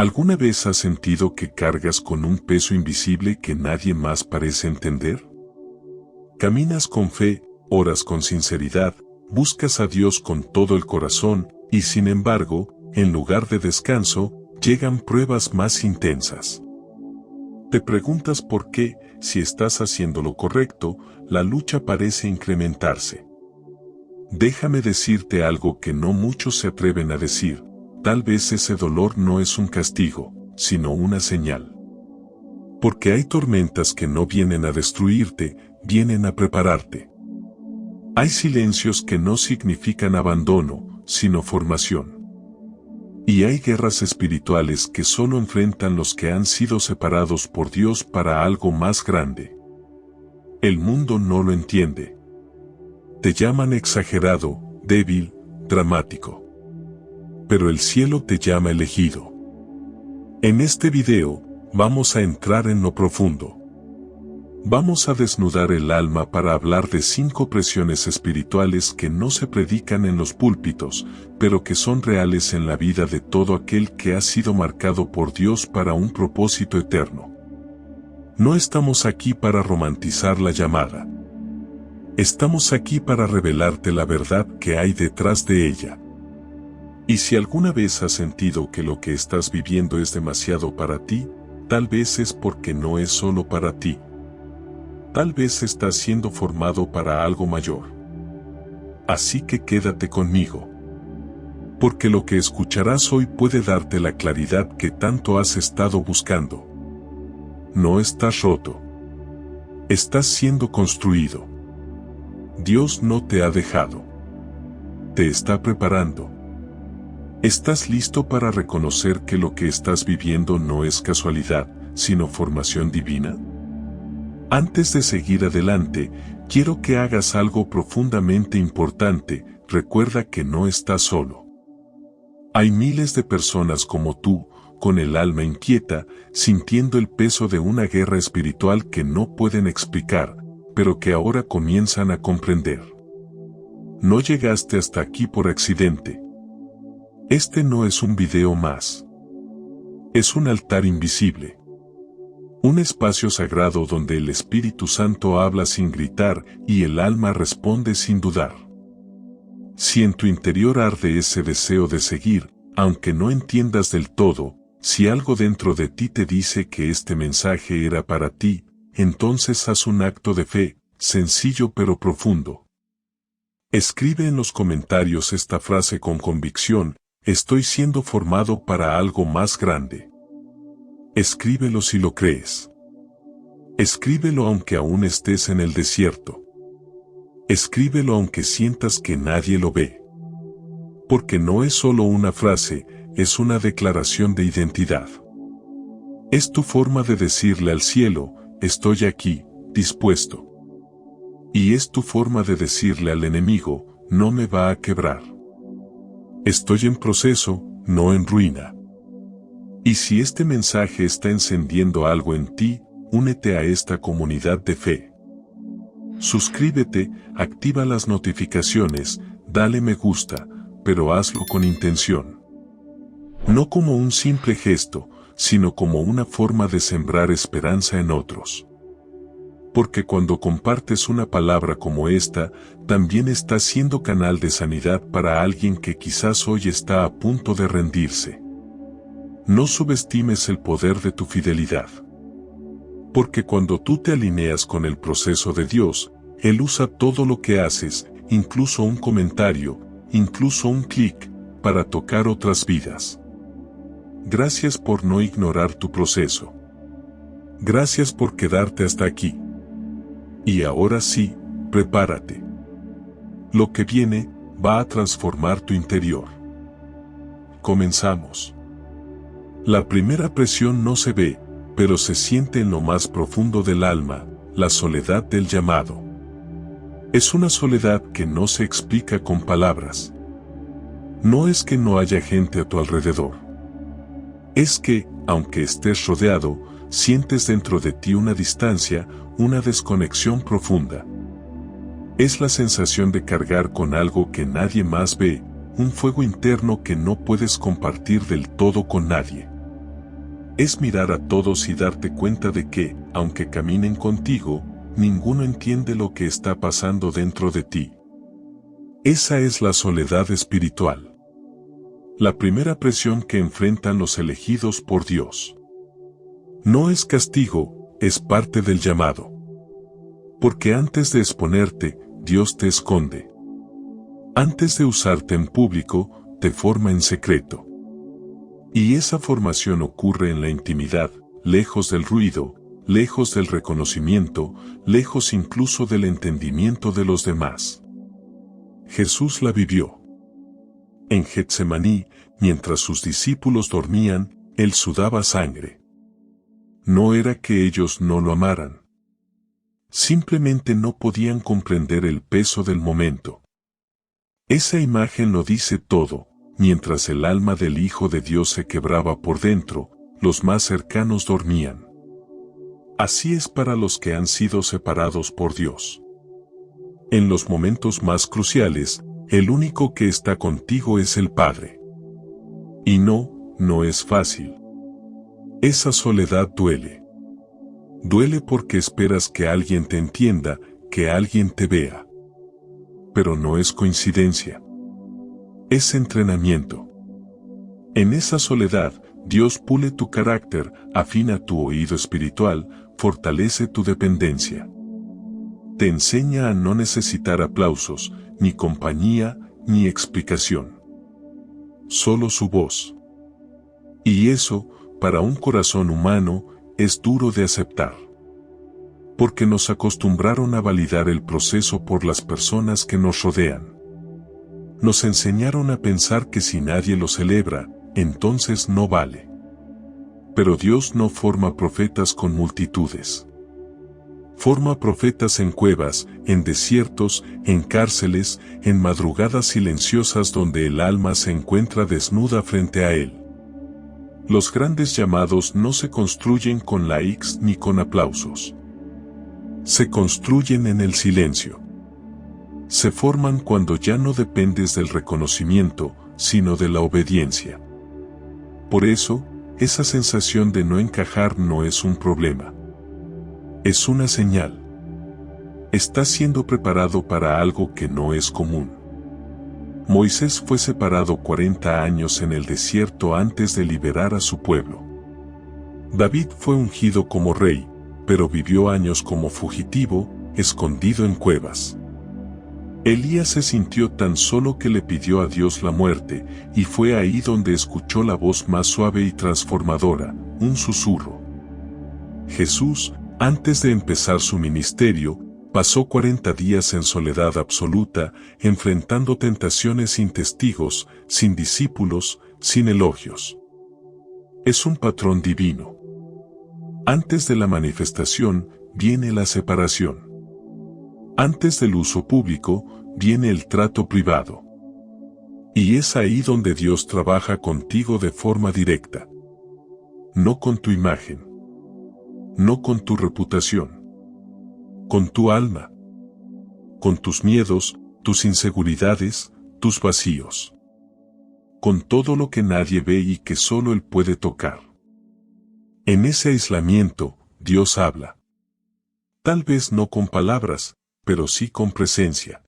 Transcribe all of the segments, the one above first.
¿Alguna vez has sentido que cargas con un peso invisible que nadie más parece entender? Caminas con fe, oras con sinceridad, buscas a Dios con todo el corazón, y sin embargo, en lugar de descanso, llegan pruebas más intensas. Te preguntas por qué, si estás haciendo lo correcto, la lucha parece incrementarse. Déjame decirte algo que no muchos se atreven a decir: tal vez ese dolor no es un castigo, sino una señal. Porque hay tormentas que no vienen a destruirte, vienen a prepararte. Hay silencios que no significan abandono, sino formación. Y hay guerras espirituales que solo enfrentan los que han sido separados por Dios para algo más grande. El mundo no lo entiende. Te llaman exagerado, débil, dramático. Pero el cielo te llama elegido. En este video, vamos a entrar en lo profundo. Vamos a desnudar el alma para hablar de 5 presiones espirituales que no se predican en los púlpitos, pero que son reales en la vida de todo aquel que ha sido marcado por Dios para un propósito eterno. No estamos aquí para romantizar la llamada. Estamos aquí para revelarte la verdad que hay detrás de ella. Y si alguna vez has sentido que lo que estás viviendo es demasiado para ti, tal vez es porque no es solo para ti. Tal vez estás siendo formado para algo mayor. Así que quédate conmigo. Porque lo que escucharás hoy puede darte la claridad que tanto has estado buscando. No estás roto. Estás siendo construido. Dios no te ha dejado. Te está preparando. ¿Estás listo para reconocer que lo que estás viviendo no es casualidad, sino formación divina? Antes de seguir adelante, quiero que hagas algo profundamente importante. Recuerda que no estás solo. Hay miles de personas como tú, con el alma inquieta, sintiendo el peso de una guerra espiritual que no pueden explicar, pero que ahora comienzan a comprender. No llegaste hasta aquí por accidente. Este no es un video más. Es un altar invisible. Un espacio sagrado donde el Espíritu Santo habla sin gritar y el alma responde sin dudar. Si en tu interior arde ese deseo de seguir, aunque no entiendas del todo, si algo dentro de ti te dice que este mensaje era para ti, entonces haz un acto de fe, sencillo pero profundo. Escribe en los comentarios esta frase con convicción: estoy siendo formado para algo más grande. Escríbelo si lo crees. Escríbelo aunque aún estés en el desierto. Escríbelo aunque sientas que nadie lo ve. Porque no es solo una frase, es una declaración de identidad. Es tu forma de decirle al cielo: estoy aquí, dispuesto. Y es tu forma de decirle al enemigo: no me va a quebrar. Estoy en proceso, no en ruina. Y si este mensaje está encendiendo algo en ti, únete a esta comunidad de fe. Suscríbete, activa las notificaciones, dale me gusta, pero hazlo con intención. No como un simple gesto, sino como una forma de sembrar esperanza en otros. Porque cuando compartes una palabra como esta, también estás siendo canal de sanidad para alguien que quizás hoy está a punto de rendirse. No subestimes el poder de tu fidelidad. Porque cuando tú te alineas con el proceso de Dios, Él usa todo lo que haces, incluso un comentario, incluso un clic, para tocar otras vidas. Gracias por no ignorar tu proceso. Gracias por quedarte hasta aquí. Y ahora sí, prepárate. Lo que viene va a transformar tu interior. Comenzamos. La primera presión no se ve, pero se siente en lo más profundo del alma: la soledad del llamado. Es una soledad que no se explica con palabras. No es que no haya gente a tu alrededor. Es que, aunque estés rodeado, sientes dentro de ti una distancia, una desconexión profunda. Es la sensación de cargar con algo que nadie más ve, un fuego interno que no puedes compartir del todo con nadie. Es mirar a todos y darte cuenta de que, aunque caminen contigo, ninguno entiende lo que está pasando dentro de ti. Esa es la soledad espiritual. La primera presión que enfrentan los elegidos por Dios. No es castigo, es parte del llamado. Porque antes de exponerte, Dios te esconde. Antes de usarte en público, te forma en secreto. Y esa formación ocurre en la intimidad, lejos del ruido, lejos del reconocimiento, lejos incluso del entendimiento de los demás. Jesús la vivió. En Getsemaní, mientras sus discípulos dormían, él sudaba sangre. No era que ellos no lo amaran. Simplemente no podían comprender el peso del momento. Esa imagen lo dice todo. Mientras el alma del Hijo de Dios se quebraba por dentro, los más cercanos dormían. Así es para los que han sido separados por Dios. En los momentos más cruciales, el único que está contigo es el Padre. Y no es fácil. Esa soledad duele. Duele porque esperas que alguien te entienda, que alguien te vea. Pero no es coincidencia. Es entrenamiento. En esa soledad, Dios pule tu carácter, afina tu oído espiritual, fortalece tu dependencia. Te enseña a no necesitar aplausos, ni compañía, ni explicación. Solo su voz. Y eso, para un corazón humano, es duro de aceptar. Porque nos acostumbraron a validar el proceso por las personas que nos rodean. Nos enseñaron a pensar que si nadie lo celebra, entonces no vale. Pero Dios no forma profetas con multitudes. Forma profetas en cuevas, en desiertos, en cárceles, en madrugadas silenciosas donde el alma se encuentra desnuda frente a Él. Los grandes llamados no se construyen con likes ni con aplausos. Se construyen en el silencio. Se forman cuando ya no dependes del reconocimiento, sino de la obediencia. Por eso, esa sensación de no encajar no es un problema. Es una señal. Estás siendo preparado para algo que no es común. Moisés fue separado 40 años en el desierto antes de liberar a su pueblo. David fue ungido como rey, pero vivió años como fugitivo, escondido en cuevas. Elías se sintió tan solo que le pidió a Dios la muerte, y fue ahí donde escuchó la voz más suave y transformadora, un susurro. Jesús, antes de empezar su ministerio, pasó 40 días en soledad absoluta, enfrentando tentaciones sin testigos, sin discípulos, sin elogios. Es un patrón divino. Antes de la manifestación, viene la separación. Antes del uso público, viene el trato privado. Y es ahí donde Dios trabaja contigo de forma directa. No con tu imagen. No con tu reputación. Con tu alma. Con tus miedos, tus inseguridades, tus vacíos. Con todo lo que nadie ve y que solo Él puede tocar. En ese aislamiento, Dios habla. Tal vez no con palabras, pero sí con presencia.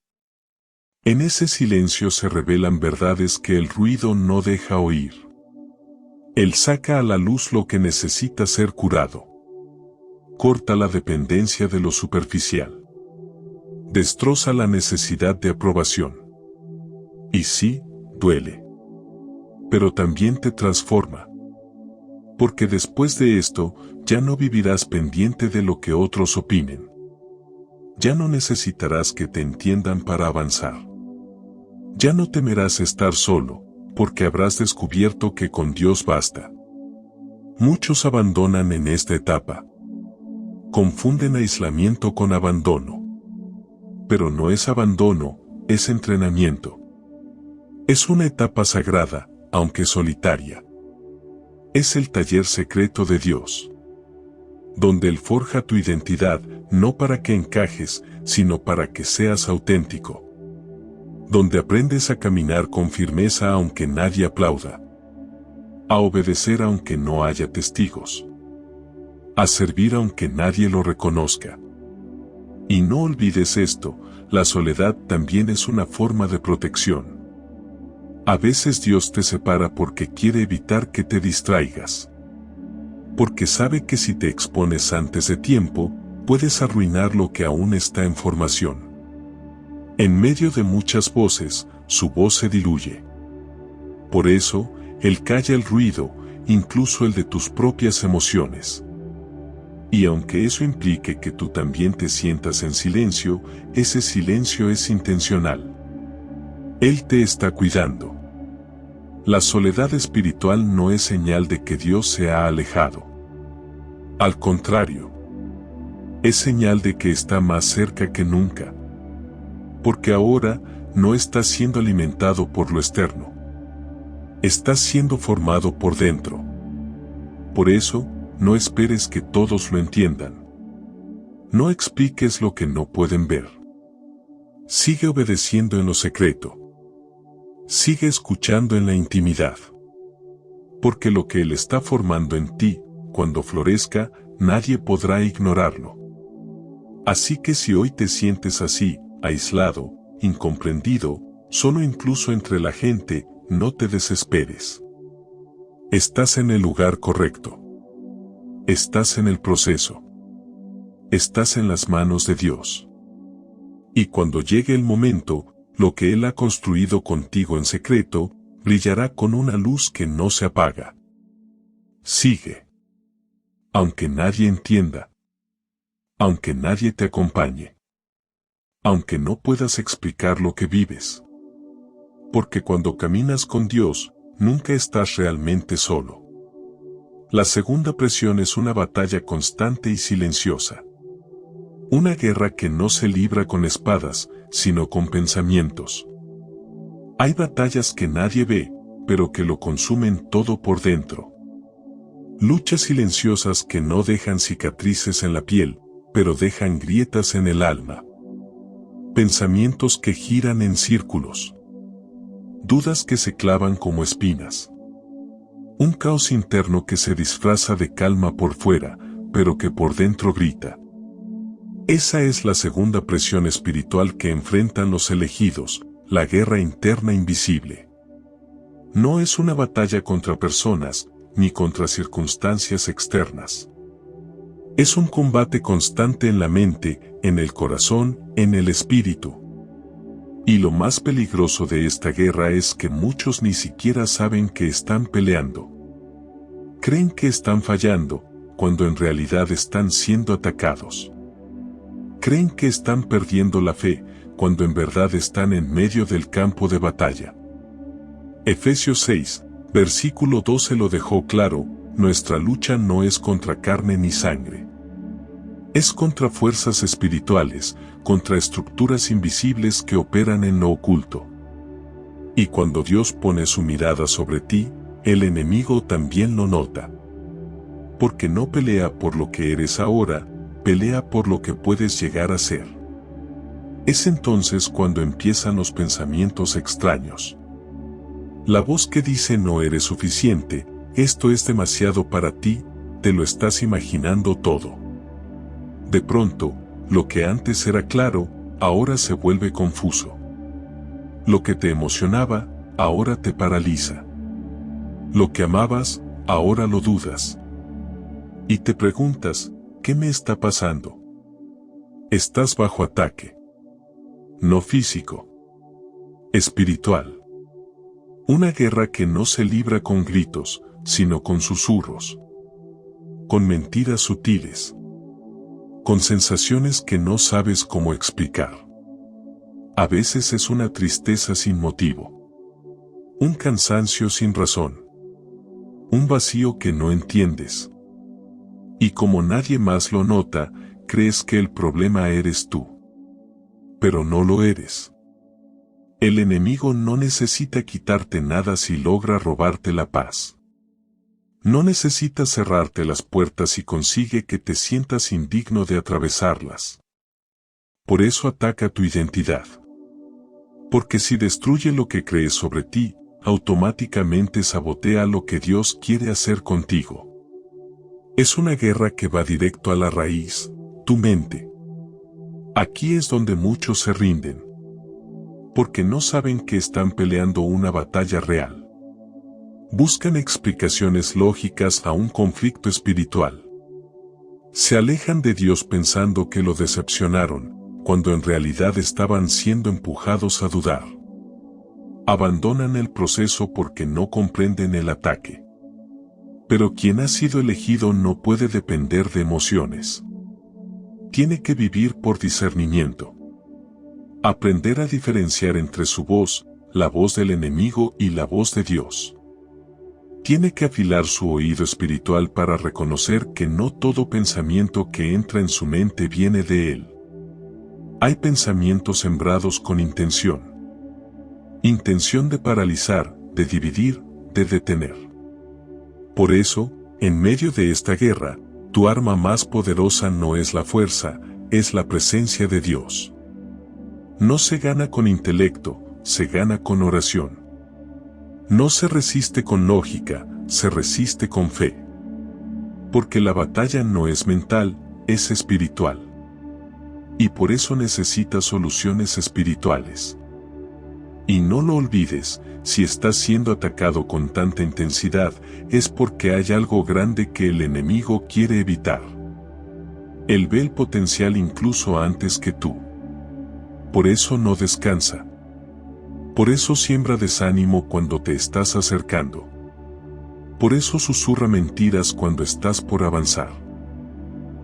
En ese silencio se revelan verdades que el ruido no deja oír. Él saca a la luz lo que necesita ser curado. Corta la dependencia de lo superficial. Destroza la necesidad de aprobación. Y sí, duele. Pero también te transforma. Porque después de esto, ya no vivirás pendiente de lo que otros opinen. Ya no necesitarás que te entiendan para avanzar. Ya no temerás estar solo, porque habrás descubierto que con Dios basta. Muchos abandonan en esta etapa. Confunden aislamiento con abandono. Pero no es abandono, es entrenamiento. Es una etapa sagrada, aunque solitaria. Es el taller secreto de Dios. Donde Él forja tu identidad, no para que encajes, sino para que seas auténtico. Donde aprendes a caminar con firmeza aunque nadie aplauda. a obedecer aunque no haya testigos, a servir aunque nadie lo reconozca. Y no olvides esto, la soledad también es una forma de protección. A veces Dios te separa porque quiere evitar que te distraigas. Porque sabe que si te expones antes de tiempo, puedes arruinar lo que aún está en formación. En medio de muchas voces, su voz se diluye. Por eso, Él calla el ruido, incluso el de tus propias emociones. Y aunque eso implique que tú también te sientas en silencio, ese silencio es intencional. Él te está cuidando. La soledad espiritual no es señal de que Dios se ha alejado. Al contrario, es señal de que está más cerca que nunca. Porque ahora no estás siendo alimentado por lo externo. Estás siendo formado por dentro. Por eso, no esperes que todos lo entiendan. No expliques lo que no pueden ver. Sigue obedeciendo en lo secreto. Sigue escuchando en la intimidad. Porque lo que Él está formando en ti, cuando florezca, nadie podrá ignorarlo. Así que si hoy te sientes así, aislado, incomprendido, solo incluso entre la gente, no te desesperes. Estás en el lugar correcto. Estás en el proceso. Estás en las manos de Dios. Y cuando llegue el momento, lo que Él ha construido contigo en secreto, brillará con una luz que no se apaga. Sigue. Aunque nadie entienda. Aunque nadie te acompañe. Aunque no puedas explicar lo que vives. Porque cuando caminas con Dios, nunca estás realmente solo. La segunda presión es una batalla constante y silenciosa. Una guerra que no se libra con espadas, sino con pensamientos. Hay batallas que nadie ve, pero que lo consumen todo por dentro. Luchas silenciosas que no dejan cicatrices en la piel, pero dejan grietas en el alma. Pensamientos que giran en círculos. Dudas que se clavan como espinas. Un caos interno que se disfraza de calma por fuera, pero que por dentro grita. Esa es la segunda presión espiritual que enfrentan los elegidos, la guerra interna invisible. No es una batalla contra personas, ni contra circunstancias externas. Es un combate constante en la mente, en el corazón, en el espíritu. Y lo más peligroso de esta guerra es que muchos ni siquiera saben que están peleando. Creen que están fallando, cuando en realidad están siendo atacados. Creen que están perdiendo la fe, cuando en verdad están en medio del campo de batalla. Efesios 6, versículo 12 lo dejó claro: nuestra lucha no es contra carne ni sangre. Es contra fuerzas espirituales, contra estructuras invisibles que operan en lo oculto. Y cuando Dios pone su mirada sobre ti, el enemigo también lo nota. Porque no pelea por lo que eres ahora, pelea por lo que puedes llegar a ser. Es entonces cuando empiezan los pensamientos extraños. La voz que dice no eres suficiente, esto es demasiado para ti, te lo estás imaginando todo. De pronto, lo que antes era claro, ahora se vuelve confuso. Lo que te emocionaba, ahora te paraliza. Lo que amabas, ahora lo dudas. Y te preguntas, ¿qué me está pasando? Estás bajo ataque. No físico. Espiritual. Una guerra que no se libra con gritos, sino con susurros. Con mentiras sutiles. Con sensaciones que no sabes cómo explicar. A veces es una tristeza sin motivo. Un cansancio sin razón. Un vacío que no entiendes. Y como nadie más lo nota, crees que el problema eres tú. Pero no lo eres. El enemigo no necesita quitarte nada si logra robarte la paz. No necesita cerrarte las puertas y consigue que te sientas indigno de atravesarlas. Por eso ataca tu identidad. Porque si destruye lo que crees sobre ti, automáticamente sabotea lo que Dios quiere hacer contigo. Es una guerra que va directo a la raíz, tu mente. Aquí es donde muchos se rinden, porque no saben que están peleando una batalla real. Buscan explicaciones lógicas a un conflicto espiritual. Se alejan de Dios pensando que lo decepcionaron, cuando en realidad estaban siendo empujados a dudar. Abandonan el proceso porque no comprenden el ataque. Pero quien ha sido elegido no puede depender de emociones. Tiene que vivir por discernimiento. Aprender a diferenciar entre su voz, la voz del enemigo y la voz de Dios. Tiene que afilar su oído espiritual para reconocer que no todo pensamiento que entra en su mente viene de él. Hay pensamientos sembrados con intención. Intención de paralizar, de dividir, de detener. Por eso, en medio de esta guerra, tu arma más poderosa no es la fuerza, es la presencia de Dios. No se gana con intelecto, se gana con oración. No se resiste con lógica, se resiste con fe. Porque la batalla no es mental, es espiritual. Y por eso necesitas soluciones espirituales. Y no lo olvides, si estás siendo atacado con tanta intensidad, es porque hay algo grande que el enemigo quiere evitar. Él ve el potencial incluso antes que tú. Por eso no descansa. Por eso siembra desánimo cuando te estás acercando. Por eso susurra mentiras cuando estás por avanzar.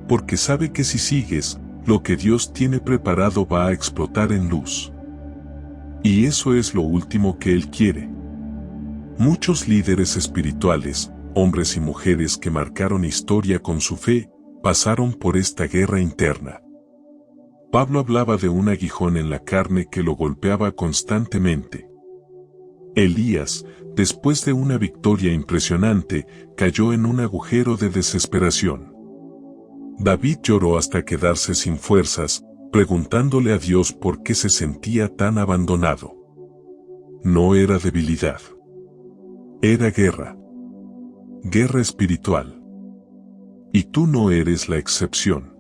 Porque sabe que si sigues, lo que Dios tiene preparado va a explotar en luz. Y eso es lo último que Él quiere. Muchos líderes espirituales, hombres y mujeres que marcaron historia con su fe, pasaron por esta guerra interna. Pablo hablaba de un aguijón en la carne que lo golpeaba constantemente. Elías, después de una victoria impresionante, cayó en un agujero de desesperación. David lloró hasta quedarse sin fuerzas, preguntándole a Dios por qué se sentía tan abandonado. No era debilidad. Era guerra. Guerra espiritual. Y tú no eres la excepción.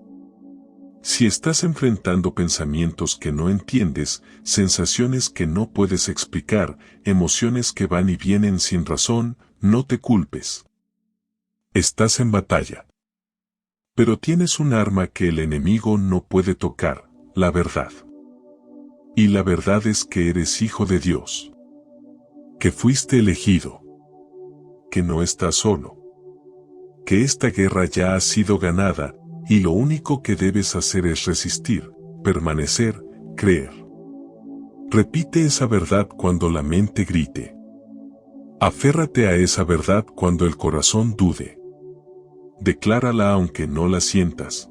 Si estás enfrentando pensamientos que no entiendes, sensaciones que no puedes explicar, emociones que van y vienen sin razón, no te culpes. Estás en batalla. Pero tienes un arma que el enemigo no puede tocar, la verdad. Y la verdad es que eres hijo de Dios. Que fuiste elegido. Que no estás solo. Que esta guerra ya ha sido ganada, y lo único que debes hacer es resistir, permanecer, creer. Repite esa verdad cuando la mente grite. Aférrate a esa verdad cuando el corazón dude. Declárala aunque no la sientas.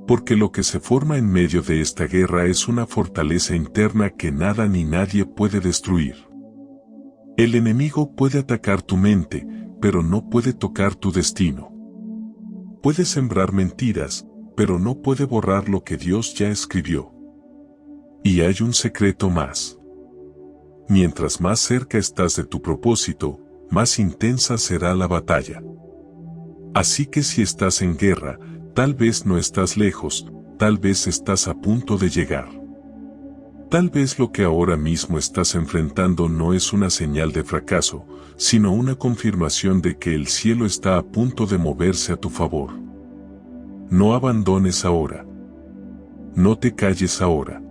Porque lo que se forma en medio de esta guerra es una fortaleza interna que nada ni nadie puede destruir. El enemigo puede atacar tu mente, pero no puede tocar tu destino. Puede sembrar mentiras, pero no puede borrar lo que Dios ya escribió. Y hay un secreto más. Mientras más cerca estás de tu propósito, más intensa será la batalla. Así que si estás en guerra, tal vez no estás lejos, tal vez estás a punto de llegar. Tal vez lo que ahora mismo estás enfrentando no es una señal de fracaso, sino una confirmación de que el cielo está a punto de moverse a tu favor. No abandones ahora. No te calles ahora.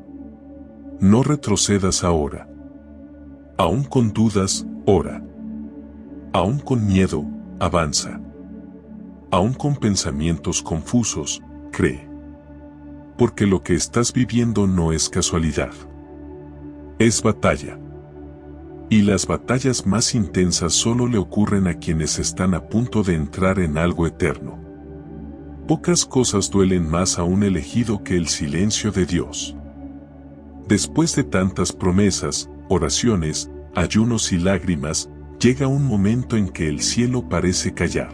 No retrocedas ahora. Aún con dudas, ora. Aún con miedo, avanza. Aún con pensamientos confusos, cree. Porque lo que estás viviendo no es casualidad. Es batalla. Y las batallas más intensas solo le ocurren a quienes están a punto de entrar en algo eterno. Pocas cosas duelen más a un elegido que el silencio de Dios. Después de tantas promesas, oraciones, ayunos y lágrimas, llega un momento en que el cielo parece callar.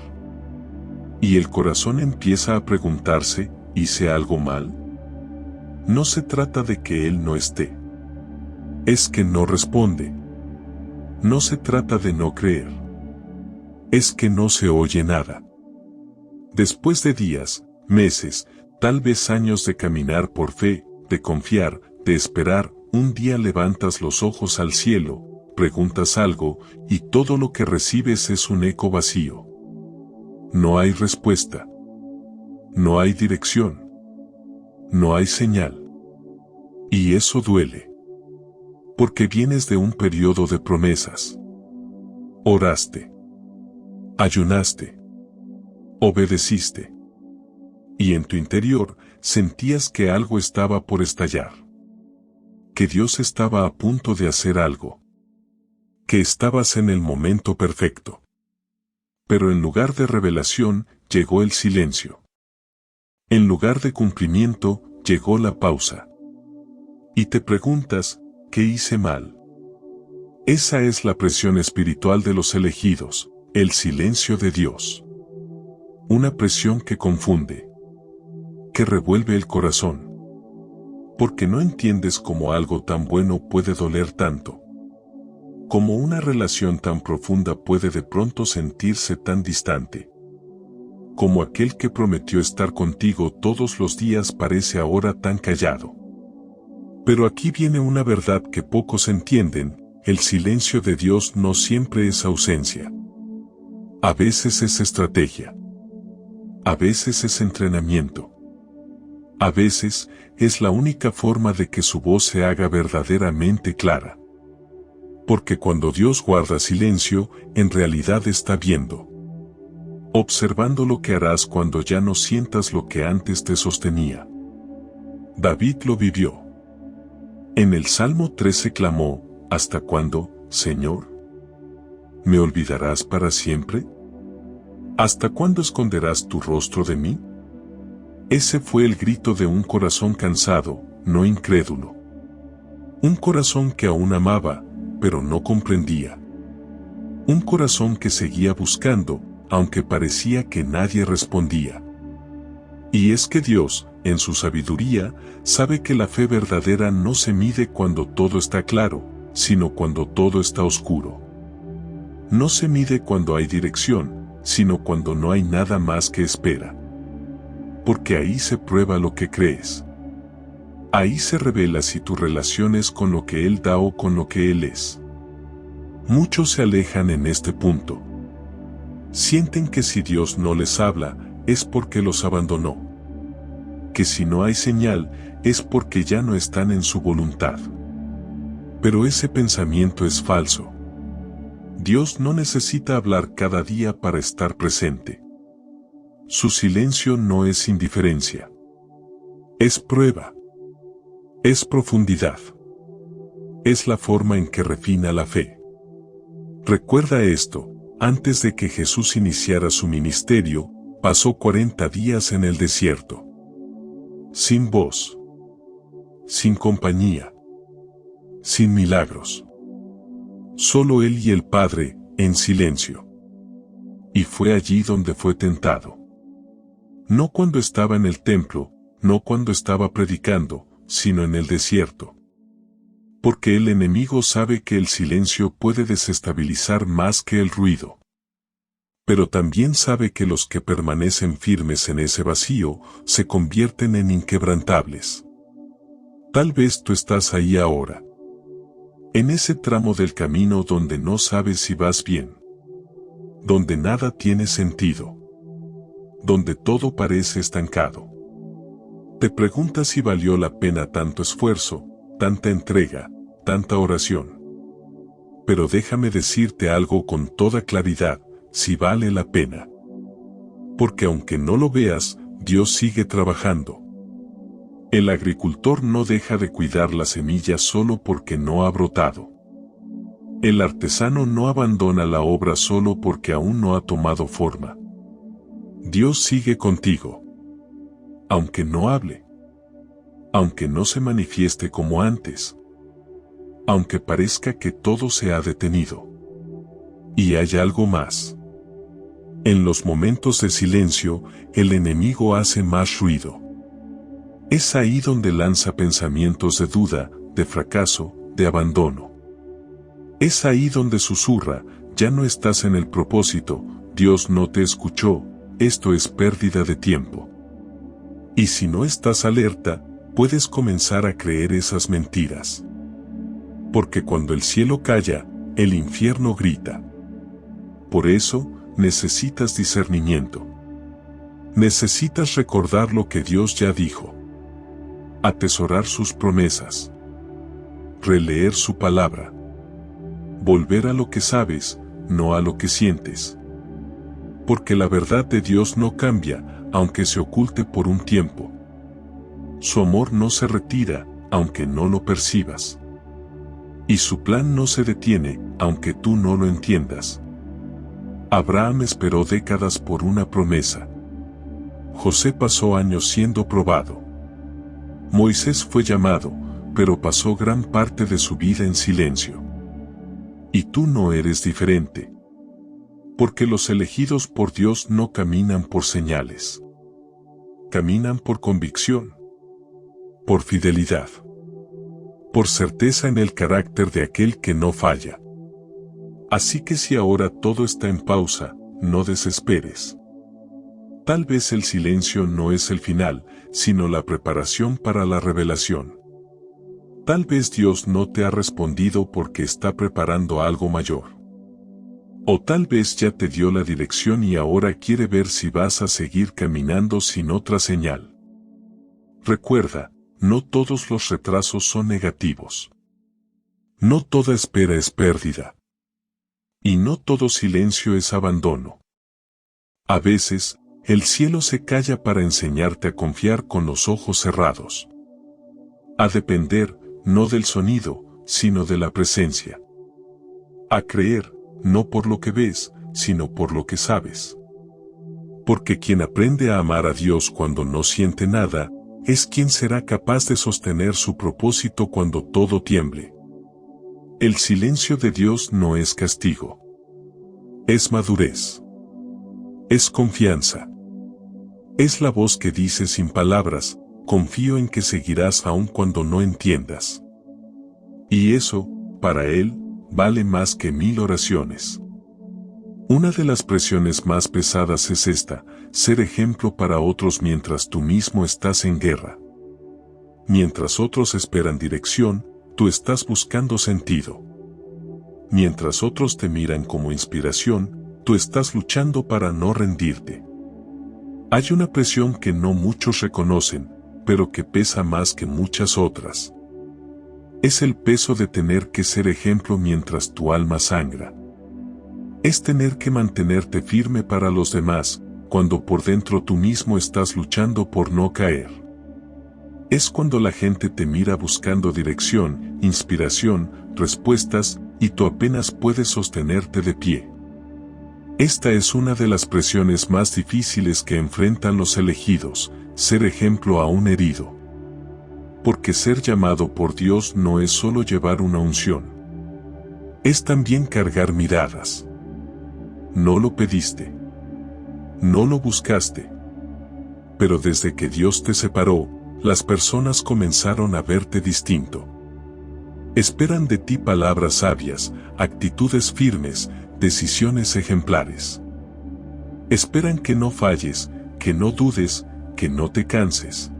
Y el corazón empieza a preguntarse, ¿hice algo mal? No se trata de que Él no esté. Es que no responde. No se trata de no creer. Es que no se oye nada. Después de días, meses, tal vez años de caminar por fe, de confiar, de esperar, un día levantas los ojos al cielo, preguntas algo, y todo lo que recibes es un eco vacío. No hay respuesta. No hay dirección. No hay señal. Y eso duele. Porque vienes de un periodo de promesas. Oraste. Ayunaste. Obedeciste. Y en tu interior sentías que algo estaba por estallar. Que Dios estaba a punto de hacer algo. Que estabas en el momento perfecto. Pero en lugar de revelación, llegó el silencio. En lugar de cumplimiento, llegó la pausa. Y te preguntas, ¿qué hice mal? Esa es la presión espiritual de los elegidos, el silencio de Dios. Una presión que confunde, que revuelve el corazón. Porque no entiendes cómo algo tan bueno puede doler tanto. Cómo una relación tan profunda puede de pronto sentirse tan distante. Como aquel que prometió estar contigo todos los días parece ahora tan callado. Pero aquí viene una verdad que pocos entienden, el silencio de Dios no siempre es ausencia. A veces es estrategia. A veces es entrenamiento. A veces es la única forma de que su voz se haga verdaderamente clara. Porque cuando Dios guarda silencio, en realidad está viendo. Observando lo que harás cuando ya no sientas lo que antes te sostenía. David lo vivió. En el Salmo 13 clamó, ¿hasta cuándo, Señor? ¿Me olvidarás para siempre? ¿Hasta cuándo esconderás tu rostro de mí? Ese fue el grito de un corazón cansado, no incrédulo. Un corazón que aún amaba, pero no comprendía. Un corazón que seguía buscando, aunque parecía que nadie respondía. Y es que Dios, en su sabiduría, sabe que la fe verdadera no se mide cuando todo está claro, sino cuando todo está oscuro. No se mide cuando hay dirección, sino cuando no hay nada más que espera. Porque ahí se prueba lo que crees. Ahí se revela si tu relación es con lo que Él da o con lo que Él es. Muchos se alejan en este punto. Sienten que si Dios no les habla, es porque los abandonó. Que si no hay señal, es porque ya no están en su voluntad. Pero ese pensamiento es falso. Dios no necesita hablar cada día para estar presente. Su silencio no es indiferencia. Es prueba. Es profundidad. Es la forma en que refina la fe. Recuerda esto, antes de que Jesús iniciara su ministerio, pasó 40 días en el desierto. Sin voz. Sin compañía. Sin milagros. Solo Él y el Padre, en silencio. Y fue allí donde fue tentado. No cuando estaba en el templo, no cuando estaba predicando, sino en el desierto. Porque el enemigo sabe que el silencio puede desestabilizar más que el ruido. Pero también sabe que los que permanecen firmes en ese vacío, se convierten en inquebrantables. Tal vez tú estás ahí ahora. En ese tramo del camino donde no sabes si vas bien. Donde nada tiene sentido. Donde todo parece estancado. Te preguntas si valió la pena tanto esfuerzo, tanta entrega, tanta oración. Pero déjame decirte algo con toda claridad, si vale la pena. Porque aunque no lo veas, Dios sigue trabajando. El agricultor no deja de cuidar la semilla solo porque no ha brotado. El artesano no abandona la obra solo porque aún no ha tomado forma. Dios sigue contigo. Aunque no hable. Aunque no se manifieste como antes. Aunque parezca que todo se ha detenido. Y hay algo más. En los momentos de silencio, el enemigo hace más ruido. Es ahí donde lanza pensamientos de duda, de fracaso, de abandono. Es ahí donde susurra, ya no estás en el propósito, Dios no te escuchó, esto es pérdida de tiempo. Y si no estás alerta, puedes comenzar a creer esas mentiras. Porque cuando el cielo calla, el infierno grita. Por eso, necesitas discernimiento. Necesitas recordar lo que Dios ya dijo. Atesorar sus promesas. Releer su palabra. Volver a lo que sabes, no a lo que sientes. Porque la verdad de Dios no cambia, aunque se oculte por un tiempo. Su amor no se retira, aunque no lo percibas. Y su plan no se detiene, aunque tú no lo entiendas. Abraham esperó décadas por una promesa. José pasó años siendo probado. Moisés fue llamado, pero pasó gran parte de su vida en silencio. Y tú no eres diferente. Porque los elegidos por Dios no caminan por señales. Caminan por convicción. Por fidelidad. Por certeza en el carácter de aquel que no falla. Así que si ahora todo está en pausa, no desesperes. Tal vez el silencio no es el final, sino la preparación para la revelación. Tal vez Dios no te ha respondido porque está preparando algo mayor. O tal vez ya te dio la dirección y ahora quiere ver si vas a seguir caminando sin otra señal. Recuerda, no todos los retrasos son negativos. No toda espera es pérdida. Y no todo silencio es abandono. A veces, el cielo se calla para enseñarte a confiar con los ojos cerrados. A depender, no del sonido, sino de la presencia. A creer, no por lo que ves, sino por lo que sabes. Porque quien aprende a amar a Dios cuando no siente nada, es quien será capaz de sostener su propósito cuando todo tiemble. El silencio de Dios no es castigo. Es madurez. Es confianza. Es la voz que dice sin palabras, confío en que seguirás aun cuando no entiendas. Y eso, para Él, vale más que 1000 oraciones. Una de las presiones más pesadas es esta, ser ejemplo para otros mientras tú mismo estás en guerra. Mientras otros esperan dirección, tú estás buscando sentido. Mientras otros te miran como inspiración, tú estás luchando para no rendirte. Hay una presión que no muchos reconocen, pero que pesa más que muchas otras. Es el peso de tener que ser ejemplo mientras tu alma sangra. Es tener que mantenerte firme para los demás, cuando por dentro tú mismo estás luchando por no caer. Es cuando la gente te mira buscando dirección, inspiración, respuestas, y tú apenas puedes sostenerte de pie. Esta es una de las presiones más difíciles que enfrentan los elegidos, ser ejemplo a un herido. Porque ser llamado por Dios no es solo llevar una unción. Es también cargar miradas. No lo pediste. No lo buscaste. Pero desde que Dios te separó, las personas comenzaron a verte distinto. Esperan de ti palabras sabias, actitudes firmes, decisiones ejemplares. Esperan que no falles, que no dudes, que no te canses.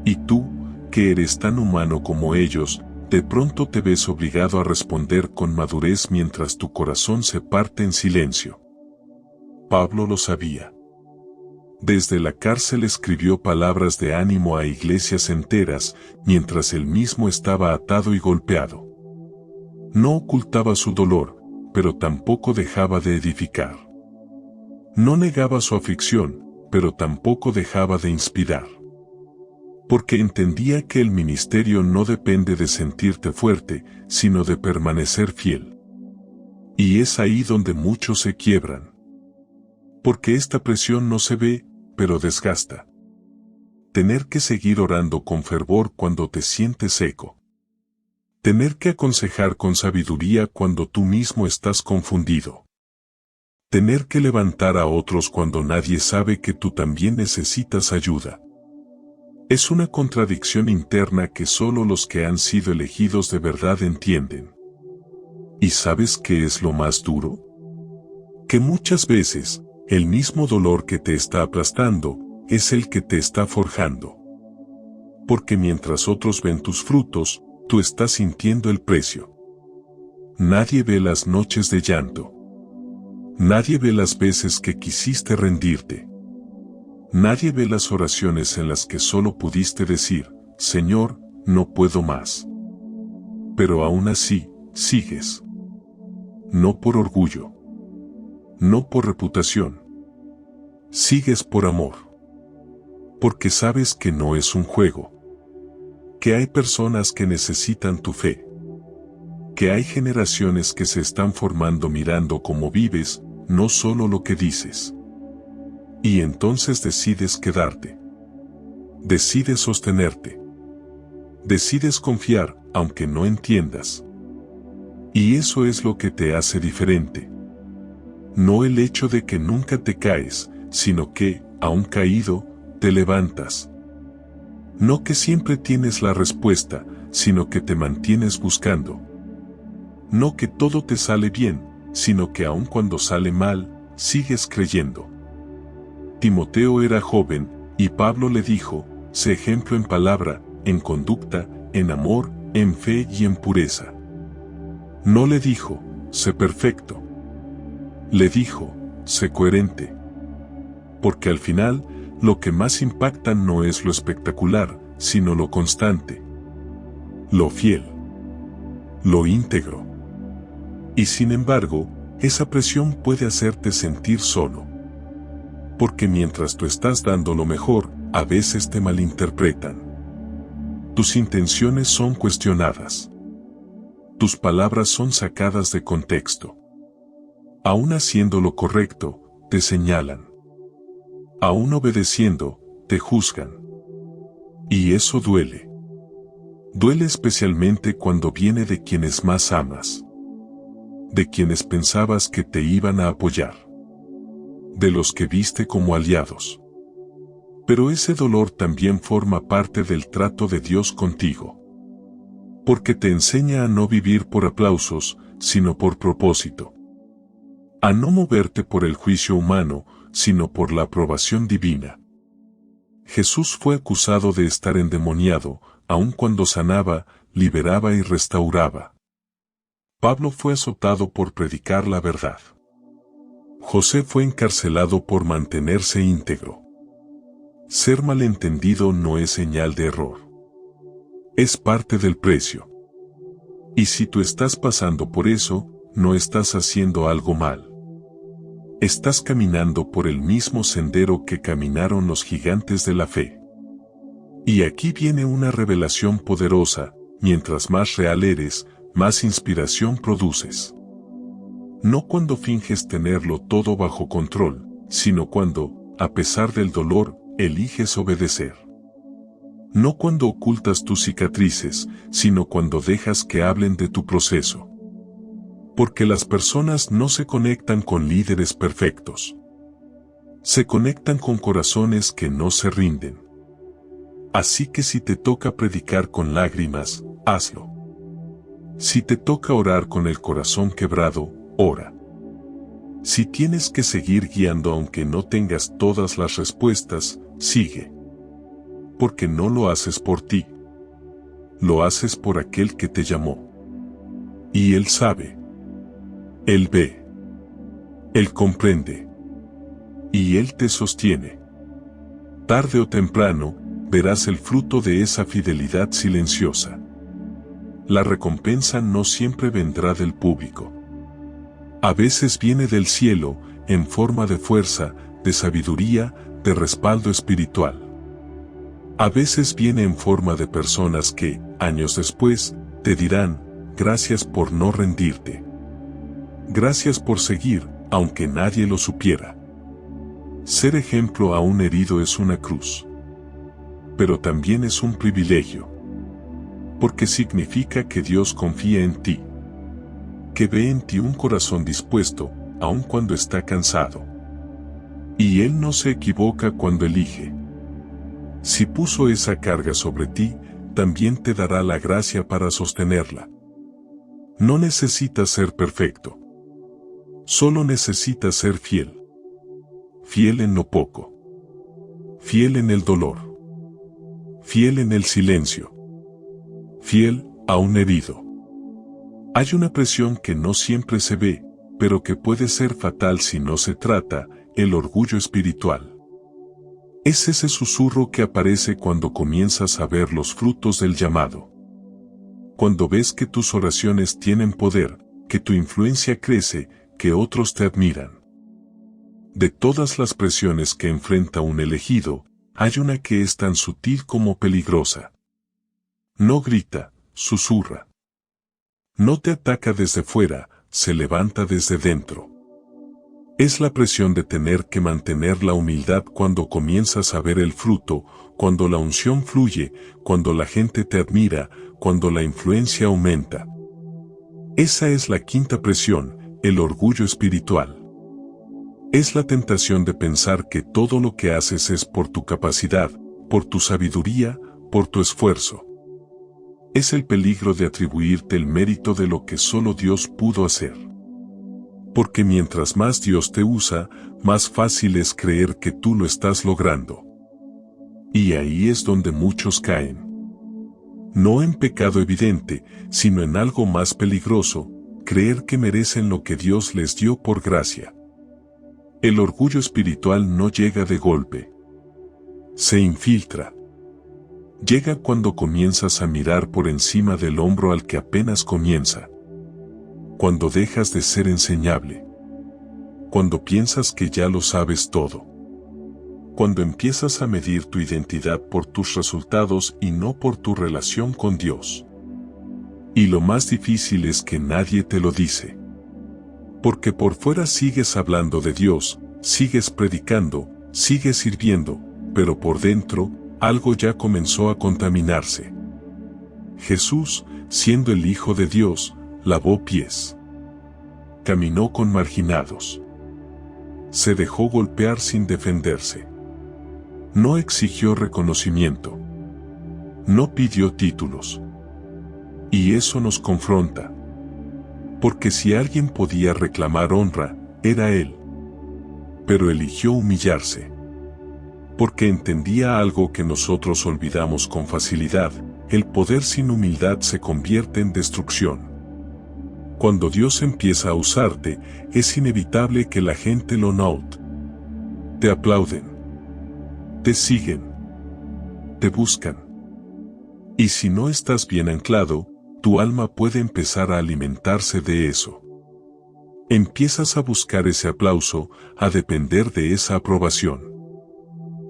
Y tú, que eres tan humano como ellos, de pronto te ves obligado a responder con madurez mientras tu corazón se parte en silencio. Pablo lo sabía. Desde la cárcel escribió palabras de ánimo a iglesias enteras, mientras él mismo estaba atado y golpeado. No ocultaba su dolor, pero tampoco dejaba de edificar. No negaba su aflicción, pero tampoco dejaba de inspirar. Porque entendía que el ministerio no depende de sentirte fuerte, sino de permanecer fiel. Y es ahí donde muchos se quiebran. Porque esta presión no se ve, pero desgasta. Tener que seguir orando con fervor cuando te sientes seco. Tener que aconsejar con sabiduría cuando tú mismo estás confundido. Tener que levantar a otros cuando nadie sabe que tú también necesitas ayuda. Es una contradicción interna que solo los que han sido elegidos de verdad entienden. ¿Y sabes qué es lo más duro? Que muchas veces, el mismo dolor que te está aplastando, es el que te está forjando. Porque mientras otros ven tus frutos, tú estás sintiendo el precio. Nadie ve las noches de llanto. Nadie ve las veces que quisiste rendirte. Nadie ve las oraciones en las que solo pudiste decir, Señor, no puedo más. Pero aún así, sigues. No por orgullo. No por reputación. Sigues por amor. Porque sabes que no es un juego. Que hay personas que necesitan tu fe. Que hay generaciones que se están formando mirando cómo vives, no solo lo que dices. Y entonces decides quedarte. Decides sostenerte. Decides confiar, aunque no entiendas. Y eso es lo que te hace diferente. No el hecho de que nunca te caes, sino que, aún caído, te levantas. No que siempre tienes la respuesta, sino que te mantienes buscando. No que todo te sale bien, sino que aun cuando sale mal, sigues creyendo. Timoteo era joven, y Pablo le dijo, sé ejemplo en palabra, en conducta, en amor, en fe y en pureza. No le dijo, sé perfecto. Le dijo, sé coherente. Porque al final, lo que más impacta no es lo espectacular, sino lo constante. Lo fiel. Lo íntegro. Y sin embargo, esa presión puede hacerte sentir solo. Porque mientras tú estás dando lo mejor, a veces te malinterpretan. Tus intenciones son cuestionadas. Tus palabras son sacadas de contexto. Aún haciendo lo correcto, te señalan. Aún obedeciendo, te juzgan. Y eso duele. Duele especialmente cuando viene de quienes más amas. De quienes pensabas que te iban a apoyar. De los que viste como aliados. Pero ese dolor también forma parte del trato de Dios contigo. Porque te enseña a no vivir por aplausos, sino por propósito. A no moverte por el juicio humano, sino por la aprobación divina. Jesús fue acusado de estar endemoniado, aun cuando sanaba, liberaba y restauraba. Pablo fue azotado por predicar la verdad. José fue encarcelado por mantenerse íntegro. Ser malentendido no es señal de error. Es parte del precio. Y si tú estás pasando por eso, no estás haciendo algo mal. Estás caminando por el mismo sendero que caminaron los gigantes de la fe. Y aquí viene una revelación poderosa, mientras más real eres, más inspiración produces. No cuando finges tenerlo todo bajo control, sino cuando, a pesar del dolor, eliges obedecer. No cuando ocultas tus cicatrices, sino cuando dejas que hablen de tu proceso. Porque las personas no se conectan con líderes perfectos. Se conectan con corazones que no se rinden. Así que si te toca predicar con lágrimas, hazlo. Si te toca orar con el corazón quebrado, ora. Si tienes que seguir guiando aunque no tengas todas las respuestas, sigue. Porque no lo haces por ti. Lo haces por aquel que te llamó. Y Él sabe. Él ve. Él comprende. Y Él te sostiene. Tarde o temprano, verás el fruto de esa fidelidad silenciosa. La recompensa no siempre vendrá del público. A veces viene del cielo, en forma de fuerza, de sabiduría, de respaldo espiritual. A veces viene en forma de personas que, años después, te dirán, gracias por no rendirte. Gracias por seguir, aunque nadie lo supiera. Ser ejemplo a un herido es una cruz. Pero también es un privilegio. Porque significa que Dios confía en ti. Que ve en ti un corazón dispuesto, aun cuando está cansado. Y Él no se equivoca cuando elige. Si puso esa carga sobre ti, también te dará la gracia para sostenerla. No necesitas ser perfecto. Solo necesitas ser fiel. Fiel en lo poco. Fiel en el dolor. Fiel en el silencio. Fiel a un herido. Hay una presión que no siempre se ve, pero que puede ser fatal si no se trata, el orgullo espiritual. Es ese susurro que aparece cuando comienzas a ver los frutos del llamado. Cuando ves que tus oraciones tienen poder, que tu influencia crece, que otros te admiran. De todas las presiones que enfrenta un elegido, hay una que es tan sutil como peligrosa. No grita, susurra. No te ataca desde fuera, se levanta desde dentro. Es la presión de tener que mantener la humildad cuando comienzas a ver el fruto, cuando la unción fluye, cuando la gente te admira, cuando la influencia aumenta. Esa es la quinta presión, el orgullo espiritual. Es la tentación de pensar que todo lo que haces es por tu capacidad, por tu sabiduría, por tu esfuerzo. Es el peligro de atribuirte el mérito de lo que solo Dios pudo hacer. Porque mientras más Dios te usa, más fácil es creer que tú lo estás logrando. Y ahí es donde muchos caen. No en pecado evidente, sino en algo más peligroso, creer que merecen lo que Dios les dio por gracia. El orgullo espiritual no llega de golpe. Se infiltra. Llega cuando comienzas a mirar por encima del hombro al que apenas comienza. Cuando dejas de ser enseñable. Cuando piensas que ya lo sabes todo. Cuando empiezas a medir tu identidad por tus resultados y no por tu relación con Dios. Y lo más difícil es que nadie te lo dice. Porque por fuera sigues hablando de Dios, sigues predicando, sigues sirviendo, pero por dentro, algo ya comenzó a contaminarse. Jesús, siendo el Hijo de Dios, lavó pies. Caminó con marginados. Se dejó golpear sin defenderse. No exigió reconocimiento. No pidió títulos. Y eso nos confronta. Porque si alguien podía reclamar honra, era Él. Pero eligió humillarse. Porque entendía algo que nosotros olvidamos con facilidad: el poder sin humildad se convierte en destrucción. Cuando Dios empieza a usarte, es inevitable que la gente lo note. Te aplauden. Te siguen. Te buscan. Y si no estás bien anclado, tu alma puede empezar a alimentarse de eso. Empiezas a buscar ese aplauso, a depender de esa aprobación.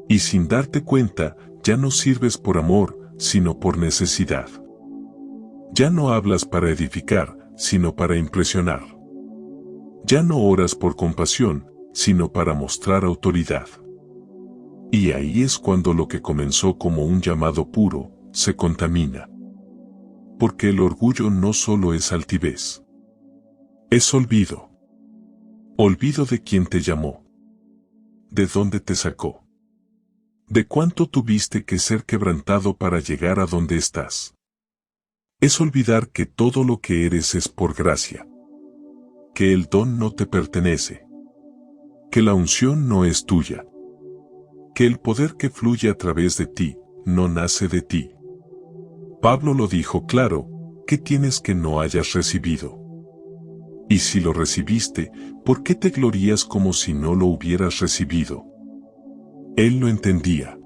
Y sin darte cuenta, ya no sirves por amor, sino por necesidad. Ya no hablas para edificar, sino para impresionar. Ya no oras por compasión, sino para mostrar autoridad. Y ahí es cuando lo que comenzó como un llamado puro, se contamina. Porque el orgullo no solo es altivez. Es olvido. Olvido de quién te llamó. De dónde te sacó. De cuánto tuviste que ser quebrantado para llegar a donde estás. Es olvidar que todo lo que eres es por gracia. Que el don no te pertenece. Que la unción no es tuya. Que el poder que fluye a través de ti, no nace de ti. Pablo lo dijo claro: ¿qué tienes que no hayas recibido? Y si lo recibiste, ¿por qué te glorías como si no lo hubieras recibido? Él lo entendía.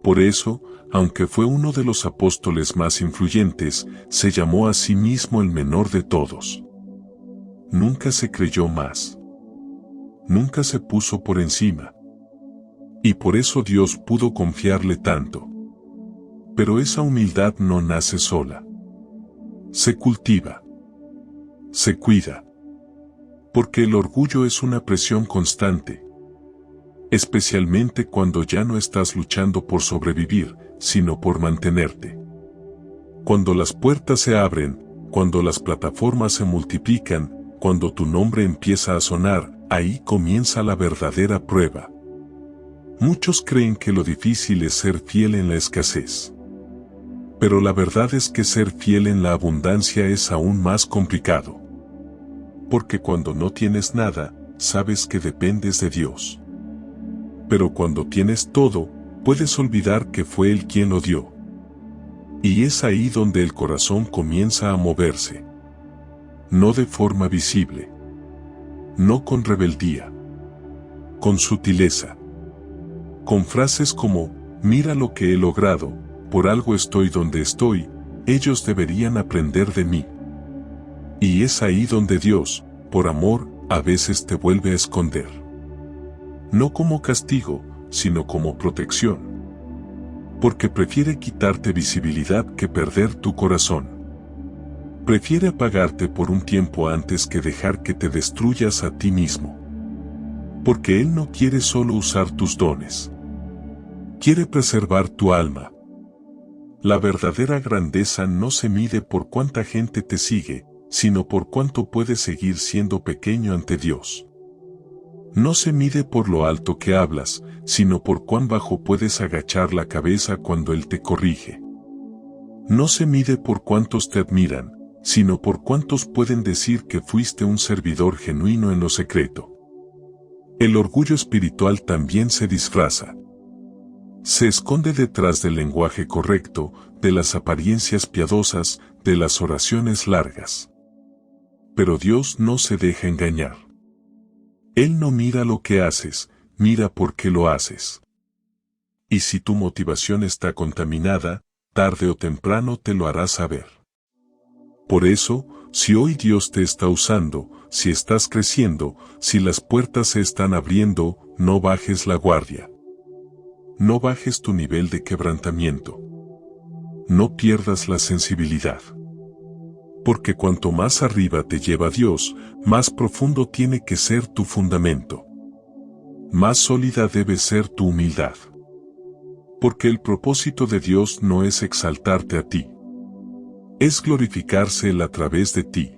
Por eso, aunque fue uno de los apóstoles más influyentes, se llamó a sí mismo el menor de todos. Nunca se creyó más. Nunca se puso por encima. Y por eso Dios pudo confiarle tanto. Pero esa humildad no nace sola. Se cultiva. Se cuida. Porque el orgullo es una presión constante. Especialmente cuando ya no estás luchando por sobrevivir, sino por mantenerte. Cuando las puertas se abren, cuando las plataformas se multiplican, cuando tu nombre empieza a sonar, ahí comienza la verdadera prueba. Muchos creen que lo difícil es ser fiel en la escasez. Pero la verdad es que ser fiel en la abundancia es aún más complicado. Porque cuando no tienes nada, sabes que dependes de Dios. Pero cuando tienes todo, puedes olvidar que fue Él quien lo dio. Y es ahí donde el corazón comienza a moverse. No de forma visible. No con rebeldía. Con sutileza. Con frases como, mira lo que he logrado, por algo estoy donde estoy, ellos deberían aprender de mí. Y es ahí donde Dios, por amor, a veces te vuelve a esconder. No como castigo, sino como protección. Porque prefiere quitarte visibilidad que perder tu corazón. Prefiere apagarte por un tiempo antes que dejar que te destruyas a ti mismo. Porque Él no quiere solo usar tus dones. Quiere preservar tu alma. La verdadera grandeza no se mide por cuánta gente te sigue, sino por cuánto puedes seguir siendo pequeño ante Dios. No se mide por lo alto que hablas, sino por cuán bajo puedes agachar la cabeza cuando Él te corrige. No se mide por cuántos te admiran, sino por cuántos pueden decir que fuiste un servidor genuino en lo secreto. El orgullo espiritual también se disfraza. Se esconde detrás del lenguaje correcto, de las apariencias piadosas, de las oraciones largas. Pero Dios no se deja engañar. Él no mira lo que haces, mira por qué lo haces. Y si tu motivación está contaminada, tarde o temprano te lo hará saber. Por eso, si hoy Dios te está usando, si estás creciendo, si las puertas se están abriendo, no bajes la guardia. No bajes tu nivel de quebrantamiento. No pierdas la sensibilidad. Porque cuanto más arriba te lleva Dios, más profundo tiene que ser tu fundamento. Más sólida debe ser tu humildad. Porque el propósito de Dios no es exaltarte a ti. Es glorificarse Él a través de ti.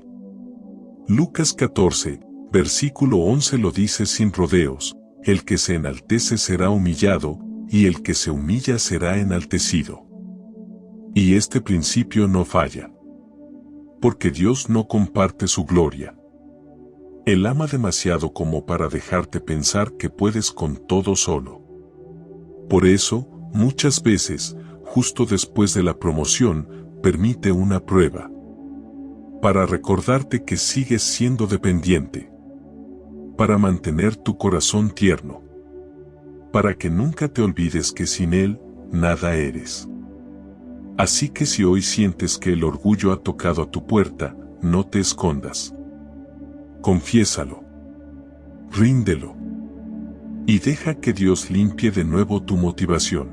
Lucas 14, versículo 11 lo dice sin rodeos, el que se enaltece será humillado, y el que se humilla será enaltecido. Y este principio no falla. Porque Dios no comparte su gloria. Él ama demasiado como para dejarte pensar que puedes con todo solo. Por eso, muchas veces, justo después de la promoción, permite una prueba. Para recordarte que sigues siendo dependiente. Para mantener tu corazón tierno. Para que nunca te olvides que sin Él, nada eres. Así que si hoy sientes que el orgullo ha tocado a tu puerta, no te escondas. Confiésalo. Ríndelo. Y deja que Dios limpie de nuevo tu motivación.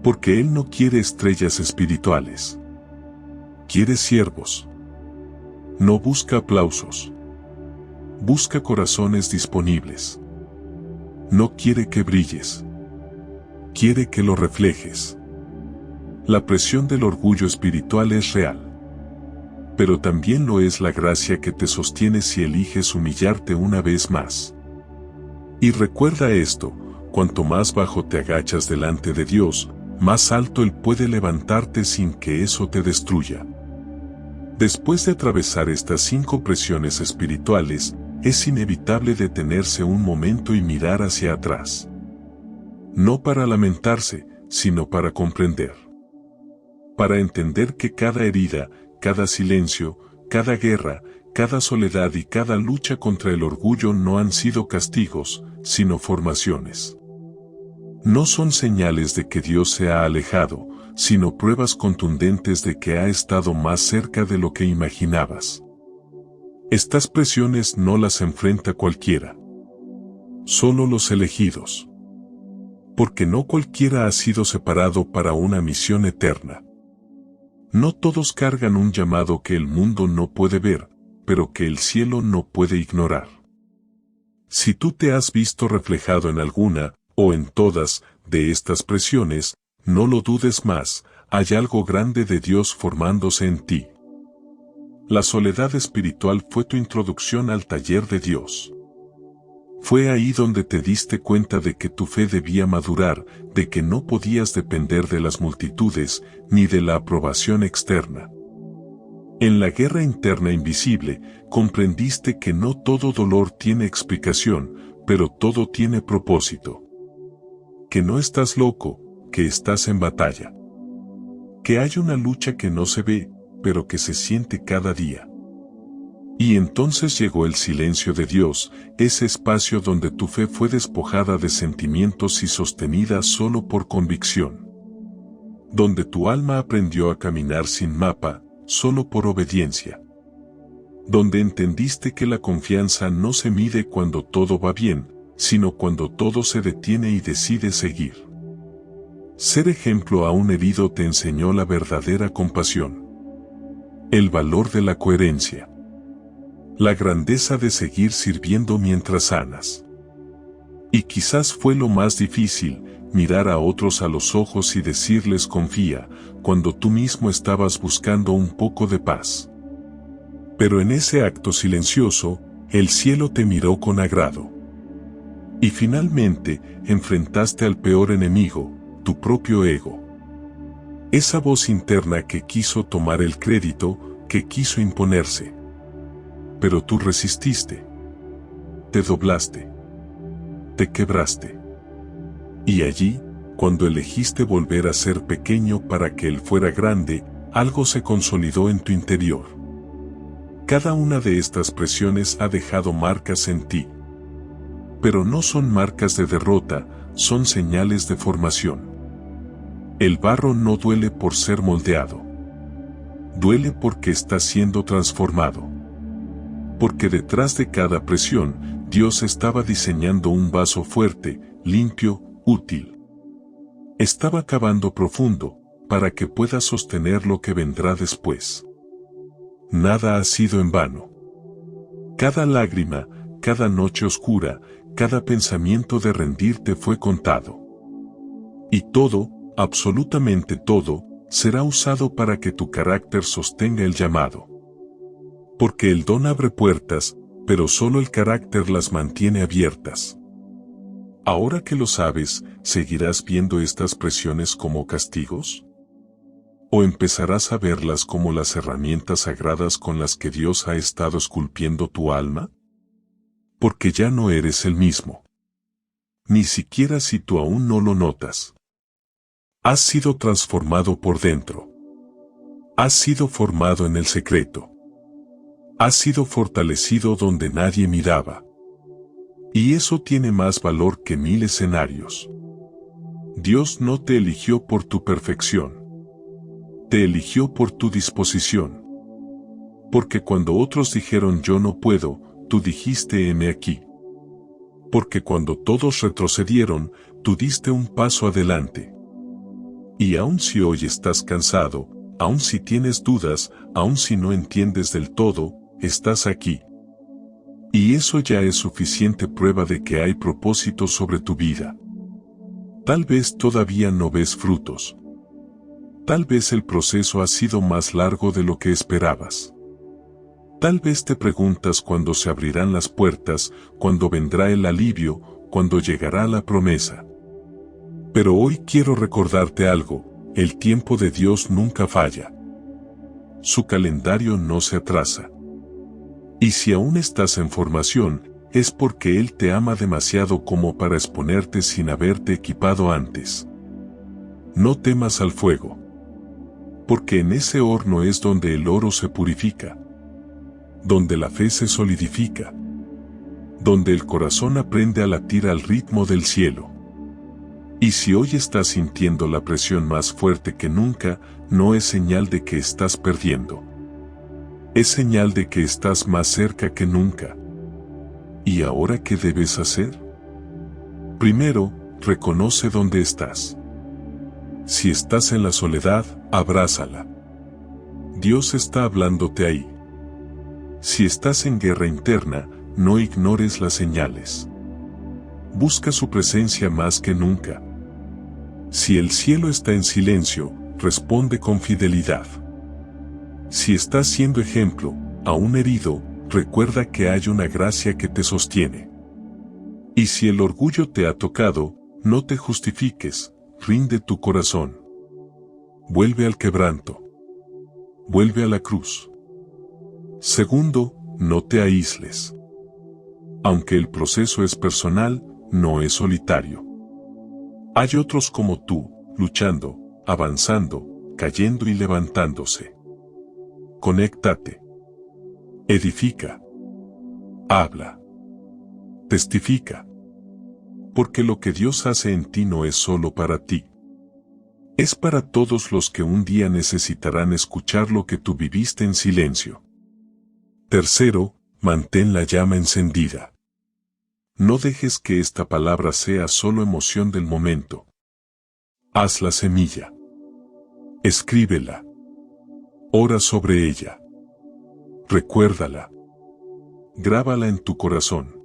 Porque Él no quiere estrellas espirituales. Quiere siervos. No busca aplausos. Busca corazones disponibles. No quiere que brilles. Quiere que lo reflejes. La presión del orgullo espiritual es real. Pero también lo es la gracia que te sostiene si eliges humillarte una vez más. Y recuerda esto, cuanto más bajo te agachas delante de Dios, más alto Él puede levantarte sin que eso te destruya. Después de atravesar estas 5 presiones espirituales, es inevitable detenerse un momento y mirar hacia atrás. No para lamentarse, sino para comprender. Para entender que cada herida, cada silencio, cada guerra, cada soledad y cada lucha contra el orgullo no han sido castigos, sino formaciones. No son señales de que Dios se ha alejado, sino pruebas contundentes de que ha estado más cerca de lo que imaginabas. Estas presiones no las enfrenta cualquiera. Solo los elegidos. Porque no cualquiera ha sido separado para una misión eterna. No todos cargan un llamado que el mundo no puede ver, pero que el cielo no puede ignorar. Si tú te has visto reflejado en alguna, o en todas, de estas presiones, no lo dudes más, hay algo grande de Dios formándose en ti. La soledad espiritual fue tu introducción al taller de Dios. Fue ahí donde te diste cuenta de que tu fe debía madurar, de que no podías depender de las multitudes, ni de la aprobación externa. En la guerra interna invisible, comprendiste que no todo dolor tiene explicación, pero todo tiene propósito. Que no estás loco, que estás en batalla. Que hay una lucha que no se ve, pero que se siente cada día. Y entonces llegó el silencio de Dios, ese espacio donde tu fe fue despojada de sentimientos y sostenida solo por convicción. Donde tu alma aprendió a caminar sin mapa, solo por obediencia. Donde entendiste que la confianza no se mide cuando todo va bien, sino cuando todo se detiene y decide seguir. Ser ejemplo a un herido te enseñó la verdadera compasión. El valor de la coherencia. La grandeza de seguir sirviendo mientras sanas. Y quizás fue lo más difícil, mirar a otros a los ojos y decirles confía, cuando tú mismo estabas buscando un poco de paz. Pero en ese acto silencioso, el cielo te miró con agrado. Y finalmente, enfrentaste al peor enemigo, tu propio ego. Esa voz interna que quiso tomar el crédito, que quiso imponerse. Pero tú resististe. Te doblaste. Te quebraste. Y allí, cuando elegiste volver a ser pequeño para que él fuera grande, algo se consolidó en tu interior. Cada una de estas presiones ha dejado marcas en ti. Pero no son marcas de derrota, son señales de formación. El barro no duele por ser moldeado. Duele porque está siendo transformado. Porque detrás de cada presión, Dios estaba diseñando un vaso fuerte, limpio, útil. Estaba cavando profundo, para que pueda sostener lo que vendrá después. Nada ha sido en vano. Cada lágrima, cada noche oscura, cada pensamiento de rendirte fue contado. Y todo, absolutamente todo, será usado para que tu carácter sostenga el llamado. Porque el don abre puertas, pero solo el carácter las mantiene abiertas. Ahora que lo sabes, ¿seguirás viendo estas presiones como castigos? ¿O empezarás a verlas como las herramientas sagradas con las que Dios ha estado esculpiendo tu alma? Porque ya no eres el mismo. Ni siquiera si tú aún no lo notas. Has sido transformado por dentro. Has sido formado en el secreto. Has sido fortalecido donde nadie miraba. Y eso tiene más valor que 1000 escenarios. Dios no te eligió por tu perfección. Te eligió por tu disposición. Porque cuando otros dijeron yo no puedo, tú dijiste heme aquí. Porque cuando todos retrocedieron, tú diste un paso adelante. Y aun si hoy estás cansado, aun si tienes dudas, aun si no entiendes del todo, estás aquí. Y eso ya es suficiente prueba de que hay propósito sobre tu vida. Tal vez todavía no ves frutos. Tal vez el proceso ha sido más largo de lo que esperabas. Tal vez te preguntas cuándo se abrirán las puertas, cuándo vendrá el alivio, cuándo llegará la promesa. Pero hoy quiero recordarte algo, el tiempo de Dios nunca falla. Su calendario no se atrasa. Y si aún estás en formación, es porque Él te ama demasiado como para exponerte sin haberte equipado antes. No temas al fuego. Porque en ese horno es donde el oro se purifica. Donde la fe se solidifica. Donde el corazón aprende a latir al ritmo del cielo. Y si hoy estás sintiendo la presión más fuerte que nunca, no es señal de que estás perdiendo. Es señal de que estás más cerca que nunca. ¿Y ahora qué debes hacer? Primero, reconoce dónde estás. Si estás en la soledad, abrázala. Dios está hablándote ahí. Si estás en guerra interna, no ignores las señales. Busca su presencia más que nunca. Si el cielo está en silencio, responde con fidelidad. Si estás siendo ejemplo, aún herido, recuerda que hay una gracia que te sostiene. Y si el orgullo te ha tocado, no te justifiques, rinde tu corazón. Vuelve al quebranto. Vuelve a la cruz. Segundo, no te aísles. Aunque el proceso es personal, no es solitario. Hay otros como tú, luchando, avanzando, cayendo y levantándose. Conéctate. Edifica. Habla. Testifica. Porque lo que Dios hace en ti no es solo para ti. Es para todos los que un día necesitarán escuchar lo que tú viviste en silencio. Tercero, mantén la llama encendida. No dejes que esta palabra sea solo emoción del momento. Haz la semilla. Escríbela. Ora sobre ella. Recuérdala. Grábala en tu corazón.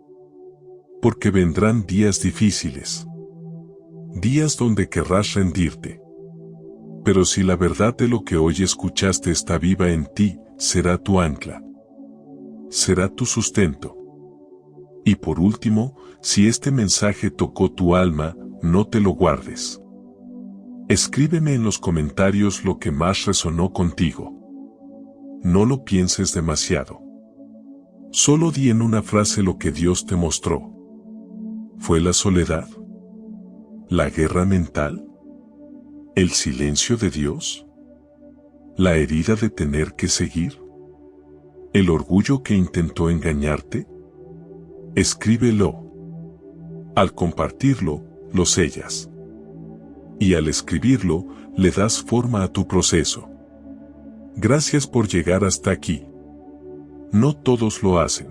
Porque vendrán días difíciles. Días donde querrás rendirte. Pero si la verdad de lo que hoy escuchaste está viva en ti, será tu ancla. Será tu sustento. Y por último, si este mensaje tocó tu alma, no te lo guardes. Escríbeme en los comentarios lo que más resonó contigo. No lo pienses demasiado. Solo di en una frase lo que Dios te mostró. ¿Fue la soledad? ¿La guerra mental? ¿El silencio de Dios? ¿La herida de tener que seguir? ¿El orgullo que intentó engañarte? Escríbelo. Al compartirlo, lo sellas. Y al escribirlo, le das forma a tu proceso. Gracias por llegar hasta aquí. No todos lo hacen.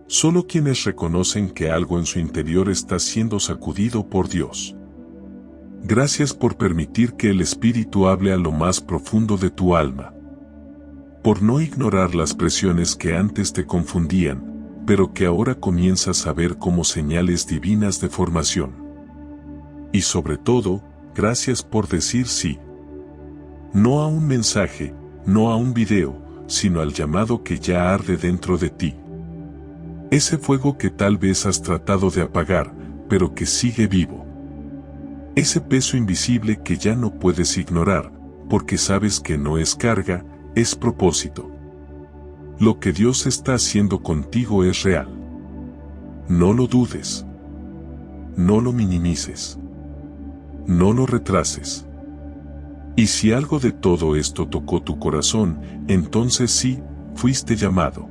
Solo quienes reconocen que algo en su interior está siendo sacudido por Dios. Gracias por permitir que el Espíritu hable a lo más profundo de tu alma. Por no ignorar las presiones que antes te confundían, pero que ahora comienzas a ver como señales divinas de formación. Y sobre todo, gracias por decir sí. No a un mensaje, no a un video, sino al llamado que ya arde dentro de ti. Ese fuego que tal vez has tratado de apagar, pero que sigue vivo. Ese peso invisible que ya no puedes ignorar, porque sabes que no es carga, es propósito. Lo que Dios está haciendo contigo es real. No lo dudes. No lo minimices. No lo retrases. Y si algo de todo esto tocó tu corazón, entonces sí, fuiste llamado.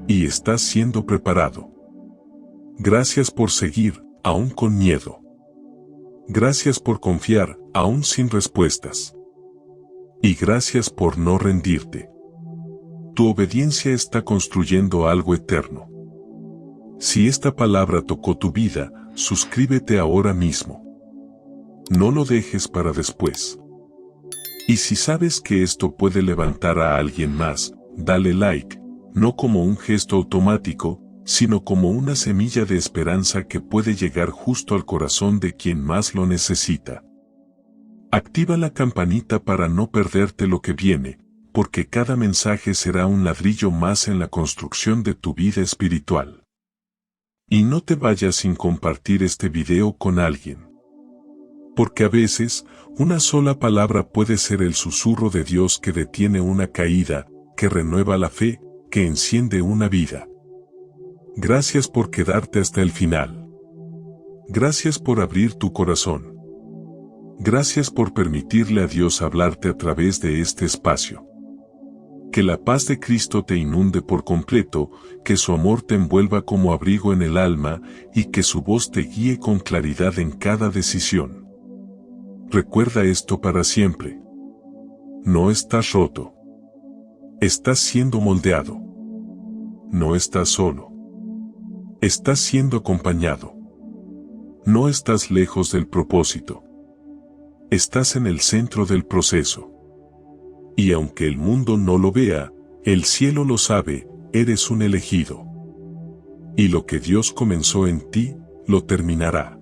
Y estás siendo preparado. Gracias por seguir, aún con miedo. Gracias por confiar, aún sin respuestas. Y gracias por no rendirte. Tu obediencia está construyendo algo eterno. Si esta palabra tocó tu vida, suscríbete ahora mismo. No lo dejes para después. Y si sabes que esto puede levantar a alguien más, dale like, no como un gesto automático, sino como una semilla de esperanza que puede llegar justo al corazón de quien más lo necesita. Activa la campanita para no perderte lo que viene, porque cada mensaje será un ladrillo más en la construcción de tu vida espiritual. Y no te vayas sin compartir este video con alguien. Porque a veces, una sola palabra puede ser el susurro de Dios que detiene una caída, que renueva la fe, que enciende una vida. Gracias por quedarte hasta el final. Gracias por abrir tu corazón. Gracias por permitirle a Dios hablarte a través de este espacio. Que la paz de Cristo te inunde por completo, que su amor te envuelva como abrigo en el alma y que su voz te guíe con claridad en cada decisión. Recuerda esto para siempre. No estás roto. Estás siendo moldeado. No estás solo. Estás siendo acompañado. No estás lejos del propósito. Estás en el centro del proceso. Y aunque el mundo no lo vea, el cielo lo sabe, eres un elegido. Y lo que Dios comenzó en ti, lo terminará.